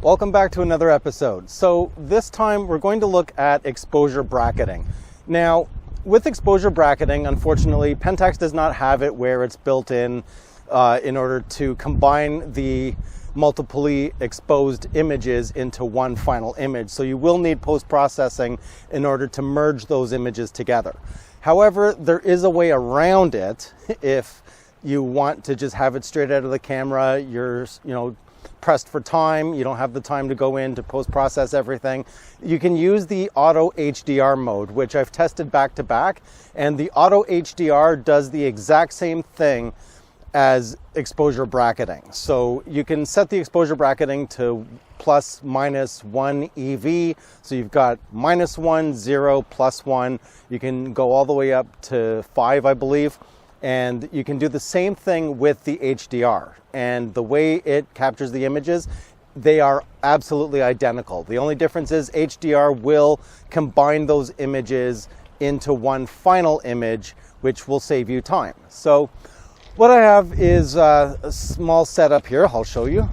Welcome back to another episode. So this time we're going to look at exposure bracketing. Now, with exposure bracketing, unfortunately, Pentax does not have it where it's built in order to combine the multiply exposed images into one final image. So you will need post-processing in order to merge those images together. However, there is a way around it if you want to just have it straight out of the camera. You're, pressed for time, you don't have the time to go in to post-process everything. You can use the auto HDR mode, which I've tested back to back, and the auto HDR does the exact same thing as exposure bracketing. So you can set the exposure bracketing to plus minus 1 EV. So you've got -1, 0, +1. You can go all the way up to 5, I believe. And you can do the same thing with the HDR. And the way it captures the images, they are absolutely identical. The only difference is HDR will combine those images into one final image, which will save you time. So what I have is a small setup here. I'll show you.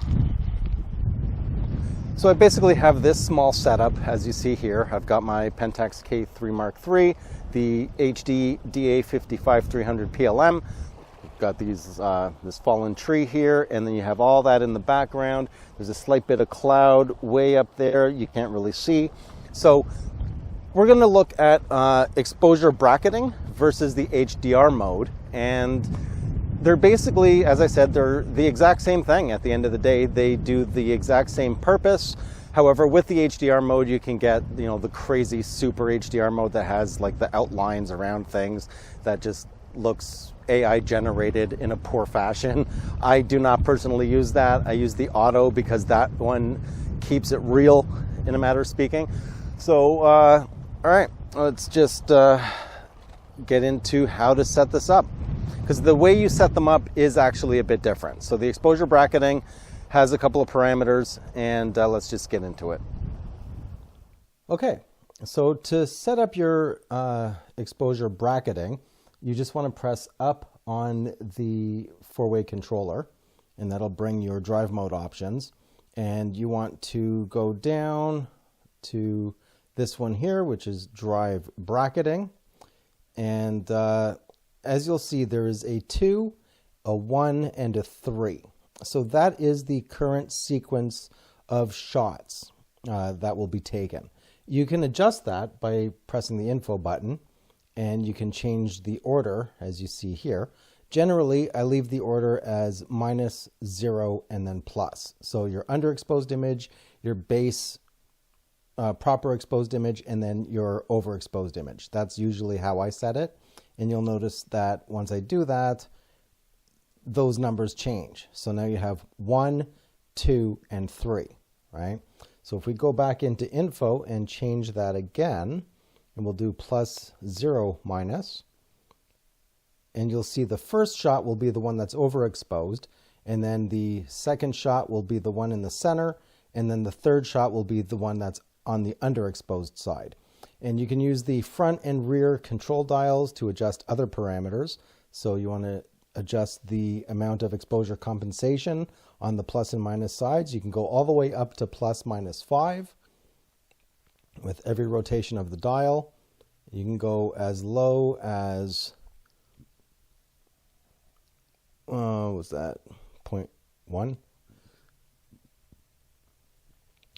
So I basically have this small setup, as you see here. I've got my Pentax K3 Mark III, the HD DA55-300 PLM. We've got these this fallen tree here, and then you have all that in the background. There's a slight bit of cloud way up there you can't really see. So we're going to look at exposure bracketing versus the HDR mode, and they're basically, as I said, they're the exact same thing. At the end of the day, they do the exact same purpose. However, with the HDR mode, you can get, the crazy super HDR mode that has like the outlines around things that just looks AI generated in a poor fashion. I do not personally use that. I use the auto because that one keeps it real, in a matter of speaking. So, all right, let's just get into how to set this up, because the way you set them up is actually a bit different. So the exposure bracketing has a couple of parameters, and let's just get into it. Okay, so to set up your exposure bracketing, you just want to press up on the four-way controller, and that'll bring your drive mode options. And you want to go down to this one here, which is drive bracketing. And as you'll see, there is a 2, a 1, and a 3. So that is the current sequence of shots that will be taken. You can adjust that by pressing the info button, and you can change the order as you see here. Generally, I leave the order as -, 0, and then plus. So your underexposed image, your base proper exposed image, and then your overexposed image. That's usually how I set it. And you'll notice that once I do that, those numbers change. So now you have 1, 2, and 3, right? So if we go back into info and change that again, and we'll do plus, 0, minus, and you'll see the first shot will be the one that's overexposed, and then the second shot will be the one in the center, and then the third shot will be the one that's on the underexposed side. And you can use the front and rear control dials to adjust other parameters. So you want to adjust the amount of exposure compensation on the plus and minus sides. You can go all the way up to plus +5 with every rotation of the dial. You can go as low as, what was that, 0.1?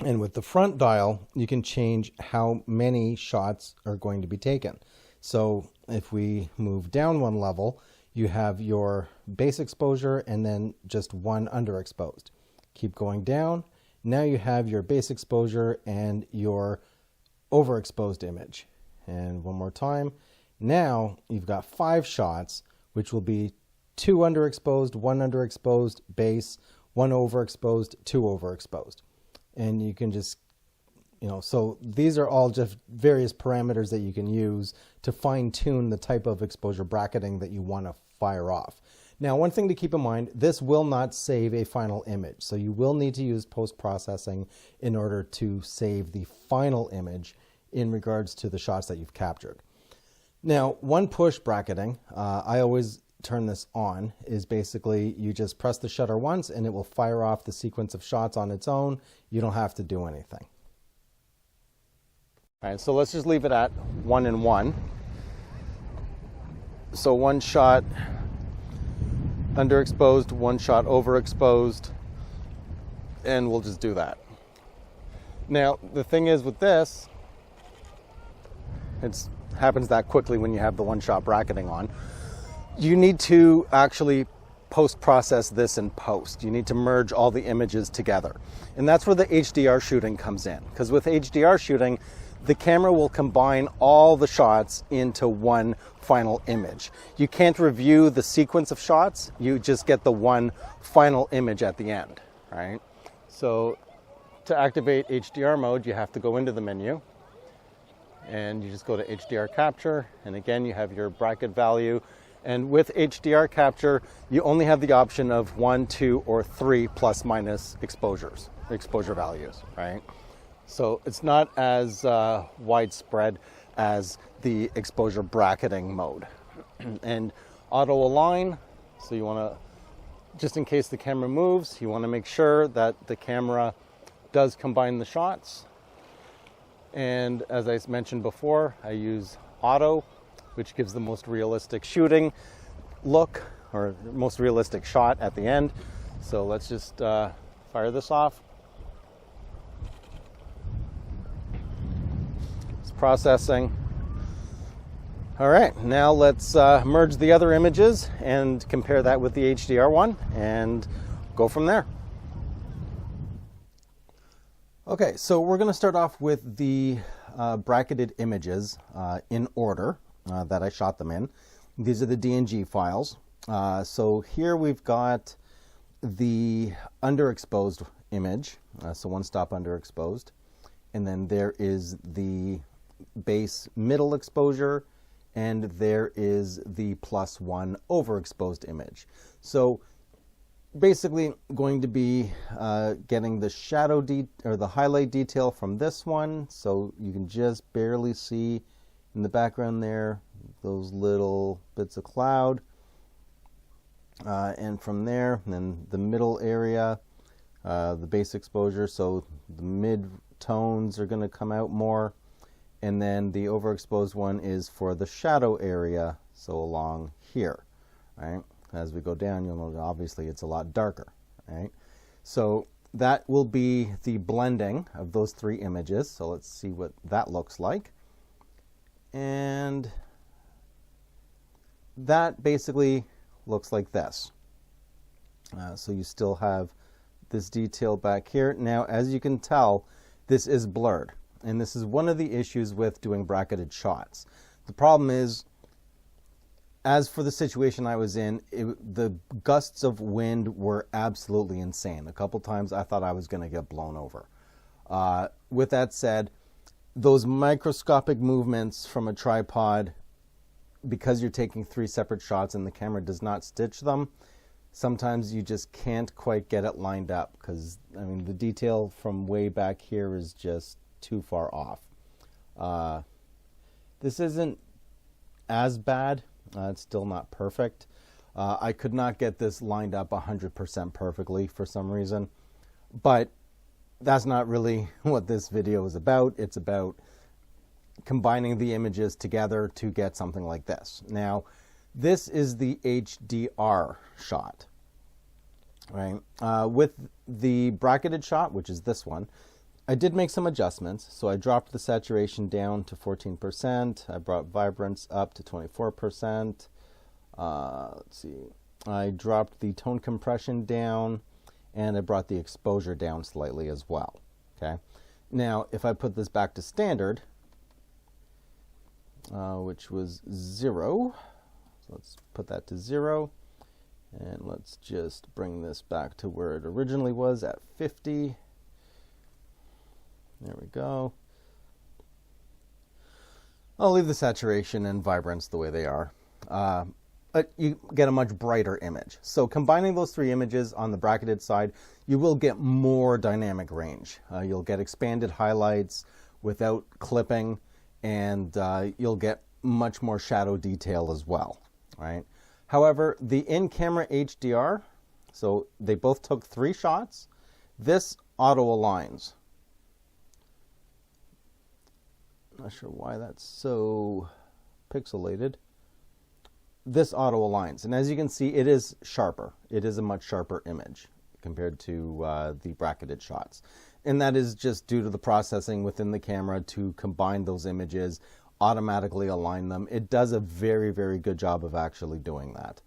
And with the front dial, you can change how many shots are going to be taken. So if we move down one level, you have your base exposure and then just one underexposed. Keep going down. Now you have your base exposure and your overexposed image. And one more time. Now you've got 5 shots, which will be 2 underexposed, 1 underexposed, base, 1 overexposed, 2 overexposed. And you can just, so these are all just various parameters that you can use to fine tune the type of exposure bracketing that you want to fire off. Now, one thing to keep in mind, this will not save a final image. So you will need to use post-processing in order to save the final image in regards to the shots that you've captured. Now, one push bracketing, I always turn this on is basically you just press the shutter once and it will fire off the sequence of shots on its own. You don't have to do anything. All right, so let's just leave it at 1 and 1. So one shot underexposed, one shot overexposed, and we'll just do that. Now, the thing is with this, it happens that quickly when you have the one-shot bracketing on. You need to actually post-process this in post. You need to merge all the images together. And that's where the HDR shooting comes in. Because with HDR shooting, the camera will combine all the shots into one final image. You can't review the sequence of shots, you just get the one final image at the end, right? So to activate HDR mode, you have to go into the menu and you just go to HDR Capture, and again you have your bracket value. And with HDR Capture, you only have the option of 1, 2, or 3 plus minus exposure values, right? So it's not as widespread as the exposure bracketing mode. And auto align, so you want to, just in case the camera moves, you want to make sure that the camera does combine the shots. And as I mentioned before, I use auto, which gives the most realistic shooting look, or most realistic shot at the end. So let's just fire this off. It's processing. All right, now let's merge the other images and compare that with the HDR one and go from there. Okay, so we're going to start off with the bracketed images in order that I shot them in. These are the DNG files. So here we've got the underexposed image, so one stop underexposed, and then there is the base middle exposure, and there is the +1 overexposed image. So basically going to be getting the shadow or the highlight detail from this one, so you can just barely see in the background there those little bits of cloud, and from there, and then the middle area, the base exposure, so the mid tones are going to come out more, and then the overexposed one is for the shadow area, so along here, right? As we go down, you'll know obviously it's a lot darker, right? So that will be the blending of those three images. So let's see what that looks like. And that basically looks like this. So you still have this detail back here. Now, as you can tell, this is blurred. And this is one of the issues with doing bracketed shots. The problem is, as for the situation I was in, the gusts of wind were absolutely insane. A couple times I thought I was going to get blown over. With that said, those microscopic movements from a tripod, because you're taking 3 separate shots and the camera does not stitch them, sometimes you just can't quite get it lined up because, I mean, the detail from way back here is just too far off. This isn't as bad. It's still not perfect. I could not get this lined up 100% perfectly for some reason, but that's not really what this video is about. It's about combining the images together to get something like this. Now, this is the HDR shot, right? With the bracketed shot, which is this one, I did make some adjustments. So I dropped the saturation down to 14%. I brought vibrance up to 24%. Let's see. I dropped the tone compression down, and I brought the exposure down slightly as well. Okay. Now, if I put this back to standard, which was 0, so let's put that to 0, and let's just bring this back to where it originally was at 50. There we go. I'll leave the saturation and vibrance the way they are. But you get a much brighter image. So combining those 3 images on the bracketed side, you will get more dynamic range. You'll get expanded highlights without clipping, and you'll get much more shadow detail as well, right? However, the in-camera HDR, so they both took 3 shots. This auto aligns. Not sure why that's so pixelated. This auto aligns, and as you can see, it is sharper. It is a much sharper image compared to the bracketed shots. And that is just due to the processing within the camera to combine those images, automatically align them. It does a very, very good job of actually doing that.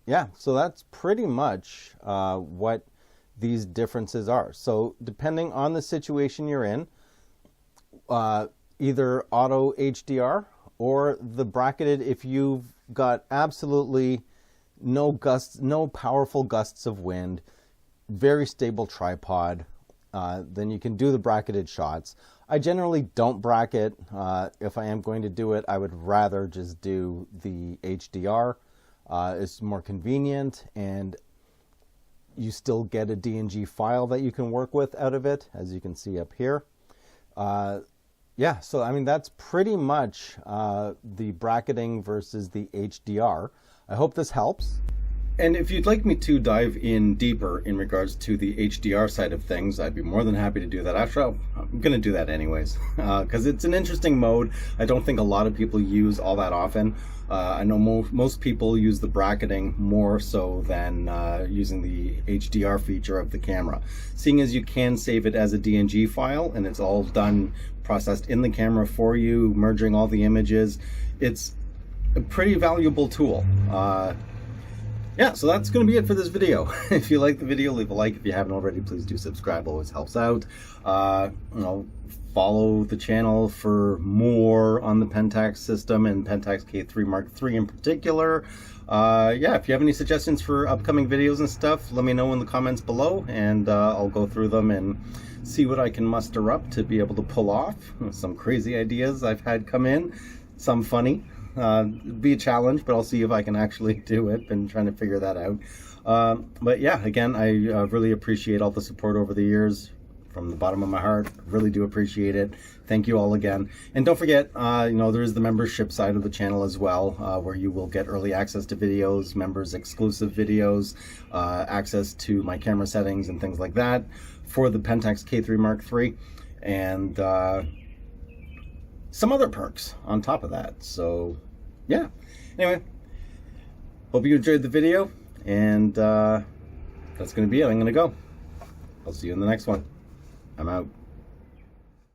Yeah, so that's pretty much what these differences are. So depending on the situation you're in, either auto HDR or the bracketed, if you've got absolutely no gusts, no powerful gusts of wind, very stable tripod, then you can do the bracketed shots. I generally don't bracket. If I am going to do it, I would rather just do the HDR. It's more convenient, and you still get a DNG file that you can work with out of it, as you can see up here. Yeah, so I mean, that's pretty much the bracketing versus the HDR. I hope this helps. And if you'd like me to dive in deeper in regards to the HDR side of things, I'd be more than happy to do that. Actually, I'm going to do that anyways, because it's an interesting mode. I don't think a lot of people use all that often. I know most people use the bracketing more so than using the HDR feature of the camera. Seeing as you can save it as a DNG file, and it's all done, processed in the camera for you, merging all the images, it's a pretty valuable tool. Yeah, so that's going to be it for this video. If you like the video, leave a like. If you haven't already, please do subscribe. Always helps out. Follow the channel for more on the Pentax system and Pentax K3 Mark III in particular. Yeah, if you have any suggestions for upcoming videos and stuff, let me know in the comments below, and I'll go through them and see what I can muster up to be able to pull off. Some crazy ideas I've had come in, some funny. Be a challenge, but I'll see if I can actually do it. Been trying to figure that out. But yeah, again, I really appreciate all the support over the years from the bottom of my heart. Really do appreciate it. Thank you all again. And don't forget, there is the membership side of the channel as well, where you will get early access to videos, members exclusive videos, access to my camera settings and things like that for the Pentax K3 Mark III, and some other perks on top of that. So yeah, anyway, hope you enjoyed the video, and that's gonna be it. I'm gonna go. I'll see you in the next one. I'm out.